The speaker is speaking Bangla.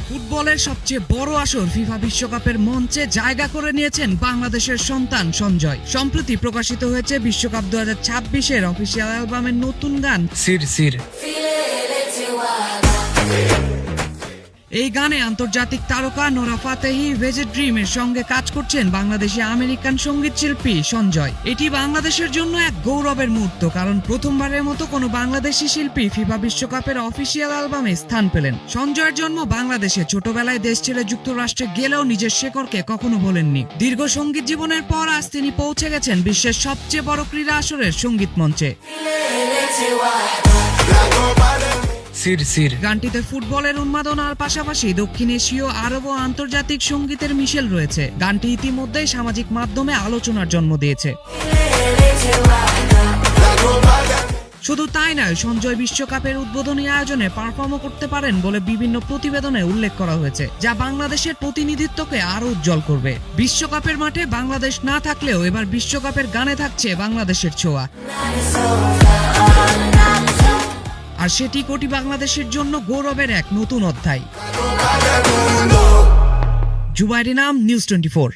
ফুটবলের সবচেয়ে বড় আসর ফিফা বিশ্বকাপের মঞ্চে জায়গা করে নিয়েছেন বাংলাদেশের সন্তান সঞ্জয়। সম্প্রতি প্রকাশিত হয়েছে বিশ্বকাপ 2026-এর অফিসিয়াল অ্যালবামের নতুন গান সির সির। এই গানে আন্তর্জাতিক তারকা নোরা ফাতেহি ভেজে ড্রিমের সঙ্গে কাজ করছেন বাংলাদেশি আমেরিকান সঙ্গীত শিল্পী সঞ্জয়। এটি বাংলাদেশের জন্য এক গৌরবের মুহূর্ত, কারণ প্রথমবারের মতো কোনো বাংলাদেশি শিল্পী ফিফা বিশ্বকাপের অফিসিয়াল অ্যালবামে স্থান পেলেন। সঞ্জয়ের জন্ম বাংলাদেশে, ছোটবেলায় দেশ ছেড়ে যুক্তরাষ্ট্রে গেলেও নিজের শেকড়কে কখনো ভোলেননি। দীর্ঘ সঙ্গীত জীবনের পর আজ তিনি পৌঁছে গেছেন বিশ্বের সবচেয়ে বড় ক্রীড়া আসরের সঙ্গীত মঞ্চে। সির সির গানটিতে ফুটবলের উন্মাদনার পাশাপাশি দক্ষিণ এশীয়, আরব ও আন্তর্জাতিক সঙ্গীতের মিশেল রয়েছে। গানটি ইতিমধ্যেই সামাজিক মাধ্যমে আলোচনার জন্ম দিয়েছে। শুধু তাই নয়, সঞ্জয় বিশ্বকাপের উদ্বোধনী আয়োজনে পারফর্মও করতে পারেন বলে বিভিন্ন প্রতিবেদনে উল্লেখ করা হয়েছে, যা বাংলাদেশের প্রতিনিধিত্বকে আরো উজ্জ্বল করবে। বিশ্বকাপের মাঠে বাংলাদেশ না থাকলেও এবার বিশ্বকাপের গানে থাকছে বাংলাদেশের ছোঁয়া, আর সেটি কোটি বাংলাদেশের জন্য গৌরবের এক নতুন অধ্যায়। জুবাইর ইনাম, নিউজ 24।